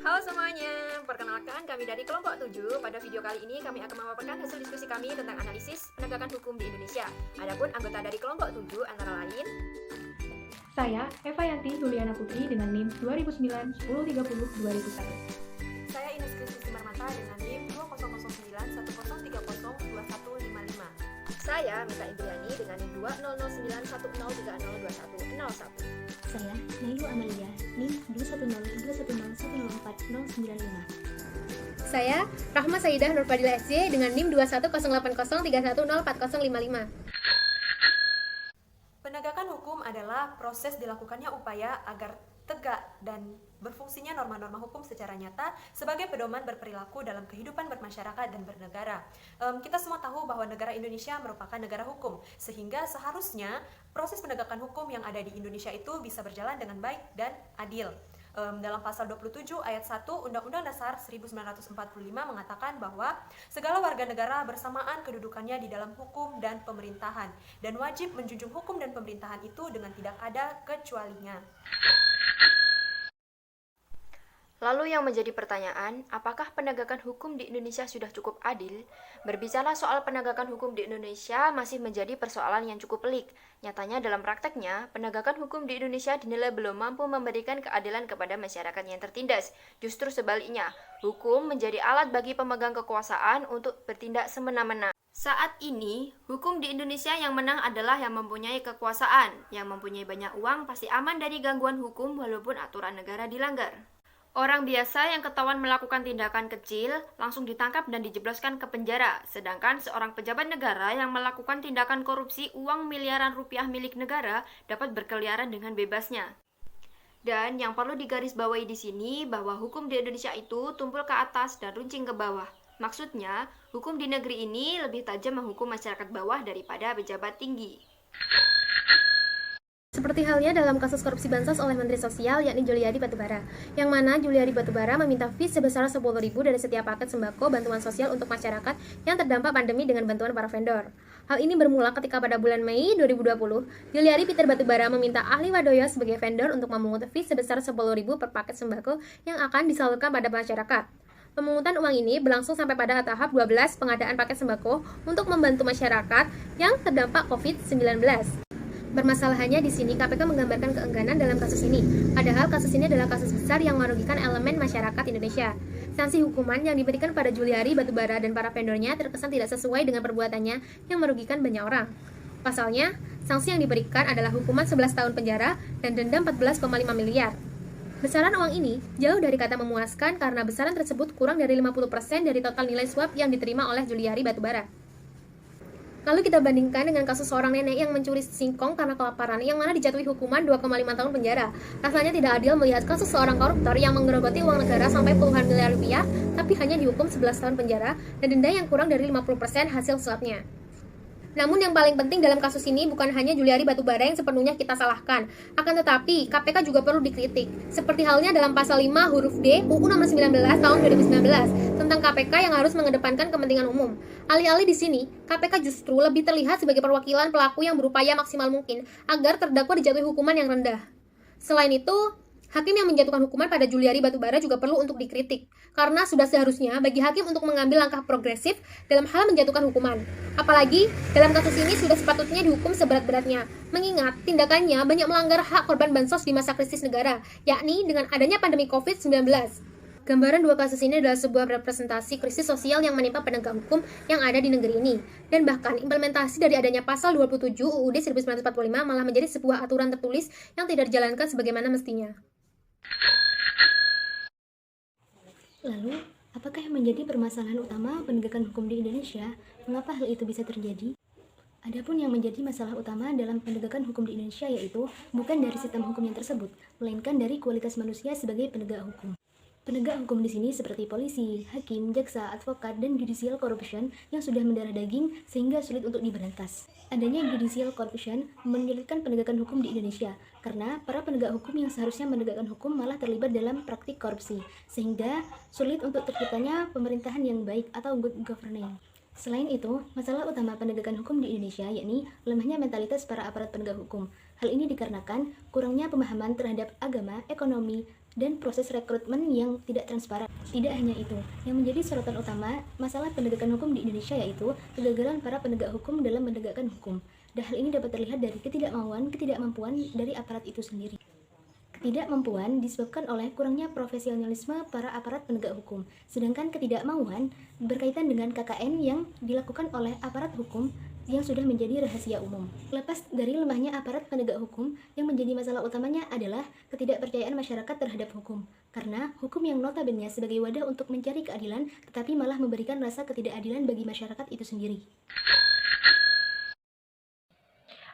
Halo semuanya, perkenalkan kami dari kelompok 7. Pada video kali ini kami akan memaparkan hasil diskusi kami tentang analisis penegakan hukum di Indonesia. Adapun anggota dari kelompok 7 antara lain Saya, Eva Yanti Juliana Putri dengan NIM 2009 1030 2001. Saya Ines Kristi Marmata dengan NIM 2009 1030 2155. Saya Mita Indriani dengan NIM 2009 1030 2101. Saya, Nailu Amalia, NIM 21021010495. Saya, Rahma Saidah Nurfadila SJ dengan NIM 2108031040055. Penegakan hukum adalah proses dilakukannya upaya agar tegak dan berfungsinya norma-norma hukum secara nyata sebagai pedoman berperilaku dalam kehidupan bermasyarakat dan bernegara. Kita semua tahu bahwa negara Indonesia merupakan negara hukum, sehingga seharusnya proses penegakan hukum yang ada di Indonesia itu bisa berjalan dengan baik dan adil. Dalam pasal 27 ayat 1 Undang-Undang Dasar 1945 mengatakan bahwa segala warga negara bersamaan kedudukannya di dalam hukum dan pemerintahan dan wajib menjunjung hukum dan pemerintahan itu dengan tidak ada kecualinya. Lalu yang menjadi pertanyaan, apakah penegakan hukum di Indonesia sudah cukup adil? Berbicara soal penegakan hukum di Indonesia masih menjadi persoalan yang cukup pelik. Nyatanya dalam prakteknya, penegakan hukum di Indonesia dinilai belum mampu memberikan keadilan kepada masyarakat yang tertindas. Justru sebaliknya, hukum menjadi alat bagi pemegang kekuasaan untuk bertindak semena-mena. Saat ini, hukum di Indonesia yang menang adalah yang mempunyai kekuasaan. Yang mempunyai banyak uang pasti aman dari gangguan hukum walaupun aturan negara dilanggar. Orang biasa yang ketahuan melakukan tindakan kecil langsung ditangkap dan dijebloskan ke penjara, sedangkan seorang pejabat negara yang melakukan tindakan korupsi uang miliaran rupiah milik negara dapat berkeliaran dengan bebasnya. Dan yang perlu digarisbawahi di sini bahwa hukum di Indonesia itu tumpul ke atas dan runcing ke bawah. Maksudnya, hukum di negeri ini lebih tajam menghukum masyarakat bawah daripada pejabat tinggi. Seperti halnya dalam kasus korupsi bansos oleh Menteri Sosial yakni Juliari Batubara, yang mana Juliari Batubara meminta fee sebesar 10.000 dari setiap paket sembako bantuan sosial untuk masyarakat yang terdampak pandemi dengan bantuan para vendor. Hal ini bermula ketika pada bulan Mei 2020, Juliari Peter Batubara meminta ahli Wadoyo sebagai vendor untuk memungut fee sebesar 10.000 per paket sembako yang akan disalurkan pada masyarakat. Pemungutan uang ini berlangsung sampai pada tahap 12 pengadaan paket sembako untuk membantu masyarakat yang terdampak COVID-19. Bermasalahannya di sini KPK menggambarkan keengganan dalam kasus ini. Padahal kasus ini adalah kasus besar yang merugikan elemen masyarakat Indonesia. Sanksi hukuman yang diberikan pada Juliari Batubara dan para vendornya terkesan tidak sesuai dengan perbuatannya yang merugikan banyak orang. Pasalnya, sanksi yang diberikan adalah hukuman 11 tahun penjara dan denda 14,5 miliar. Besaran uang ini jauh dari kata memuaskan karena besaran tersebut kurang dari 50% dari total nilai suap yang diterima oleh Juliari Batubara. Lalu kita bandingkan dengan kasus seorang nenek yang mencuri singkong karena kelaparan yang mana dijatuhi hukuman 2,5 tahun penjara. Rasanya tidak adil melihat kasus seorang koruptor yang menggerogoti uang negara sampai puluhan miliar rupiah tapi hanya dihukum 11 tahun penjara dan denda yang kurang dari 50% hasil suapnya. Namun yang paling penting dalam kasus ini bukan hanya Juliari Batubara yang sepenuhnya kita salahkan. Akan tetapi, KPK juga perlu dikritik. Seperti halnya dalam pasal 5 huruf D UU Nomor 19 Tahun 2019 tentang KPK yang harus mengedepankan kepentingan umum. Alih-alih di sini, KPK justru lebih terlihat sebagai perwakilan pelaku yang berupaya maksimal mungkin agar terdakwa dijatuhi hukuman yang rendah. Selain itu, hakim yang menjatuhkan hukuman pada Juliari Batubara juga perlu untuk dikritik, karena sudah seharusnya bagi hakim untuk mengambil langkah progresif dalam hal menjatuhkan hukuman. Apalagi, dalam kasus ini sudah sepatutnya dihukum seberat-beratnya, mengingat tindakannya banyak melanggar hak korban bansos di masa krisis negara, yakni dengan adanya pandemi COVID-19. Gambaran dua kasus ini adalah sebuah representasi krisis sosial yang menimpa penegak hukum yang ada di negeri ini. Dan bahkan implementasi dari adanya pasal 27 UUD 1945 malah menjadi sebuah aturan tertulis yang tidak dijalankan sebagaimana mestinya. Lalu, apakah yang menjadi permasalahan utama penegakan hukum di Indonesia? Mengapa hal itu bisa terjadi? Adapun yang menjadi masalah utama dalam penegakan hukum di Indonesia yaitu bukan dari sistem hukum yang tersebut, melainkan dari kualitas manusia sebagai penegak hukum. Penegak hukum di sini seperti polisi, hakim, jaksa, advokat, dan judicial corruption yang sudah mendarah daging sehingga sulit untuk diberantas. Adanya judicial corruption menyulitkan penegakan hukum di Indonesia karena para penegak hukum yang seharusnya menegakkan hukum malah terlibat dalam praktik korupsi sehingga sulit untuk terciptanya pemerintahan yang baik atau good governing. Selain itu, masalah utama penegakan hukum di Indonesia yakni lemahnya mentalitas para aparat penegak hukum. Hal ini dikarenakan kurangnya pemahaman terhadap agama, ekonomi, dan proses rekrutmen yang tidak transparan. Tidak hanya itu, yang menjadi sorotan utama masalah penegakan hukum di Indonesia yaitu kegagalan para penegak hukum dalam menegakkan hukum. Dan hal ini dapat terlihat dari ketidakmampuan dari aparat itu sendiri. Ketidakmampuan disebabkan oleh kurangnya profesionalisme para aparat penegak hukum, sedangkan ketidakmauan berkaitan dengan KKN yang dilakukan oleh aparat hukum yang sudah menjadi rahasia umum. Lepas dari lemahnya aparat penegak hukum, yang menjadi masalah utamanya adalah ketidakpercayaan masyarakat terhadap hukum. Karena hukum yang notabene sebagai wadah untuk mencari keadilan, tetapi malah memberikan rasa ketidakadilan bagi masyarakat itu sendiri.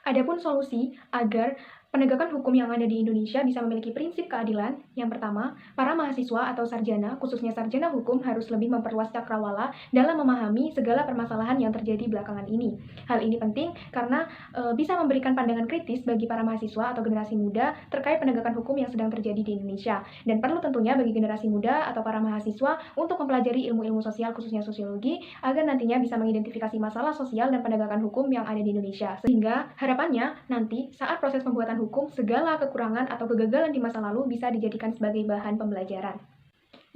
Adapun solusi agar penegakan hukum yang ada di Indonesia bisa memiliki prinsip keadilan, yang pertama, para mahasiswa atau sarjana, khususnya sarjana hukum, harus lebih memperluas cakrawala dalam memahami segala permasalahan yang terjadi belakangan ini. Hal ini penting karena bisa memberikan pandangan kritis bagi para mahasiswa atau generasi muda terkait penegakan hukum yang sedang terjadi di Indonesia. Dan perlu tentunya bagi generasi muda atau para mahasiswa untuk mempelajari ilmu-ilmu sosial, khususnya sosiologi, agar nantinya bisa mengidentifikasi masalah sosial dan penegakan hukum yang ada di Indonesia. Sehingga harapannya nanti saat proses pembuatan hukum, segala kekurangan atau kegagalan di masa lalu bisa dijadikan sebagai bahan pembelajaran.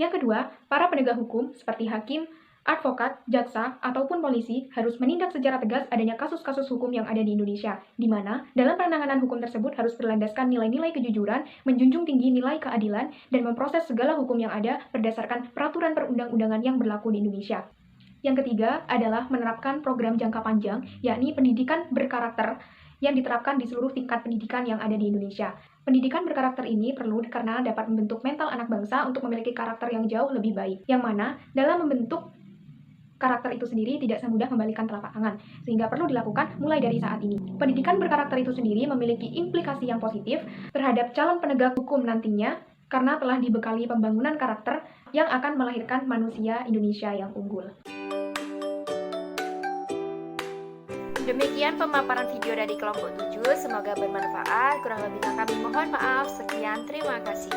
Yang kedua, para penegak hukum seperti hakim, advokat, jaksa, ataupun polisi harus menindak secara tegas adanya kasus-kasus hukum yang ada di Indonesia, di mana dalam penanganan hukum tersebut harus berlandaskan nilai-nilai kejujuran, menjunjung tinggi nilai keadilan, dan memproses segala hukum yang ada berdasarkan peraturan perundang-undangan yang berlaku di Indonesia. Yang ketiga adalah menerapkan program jangka panjang, yakni pendidikan berkarakter, yang diterapkan di seluruh tingkat pendidikan yang ada di Indonesia. Pendidikan berkarakter ini perlu karena dapat membentuk mental anak bangsa untuk memiliki karakter yang jauh lebih baik, yang mana dalam membentuk karakter itu sendiri tidak semudah membalikan telapak tangan, sehingga perlu dilakukan mulai dari saat ini. Pendidikan berkarakter itu sendiri memiliki implikasi yang positif terhadap calon penegak hukum nantinya, karena telah dibekali pembangunan karakter yang akan melahirkan manusia Indonesia yang unggul. Demikian pemaparan video dari kelompok 7, semoga bermanfaat. Kurang lebihnya kami mohon maaf. Sekian, terima kasih.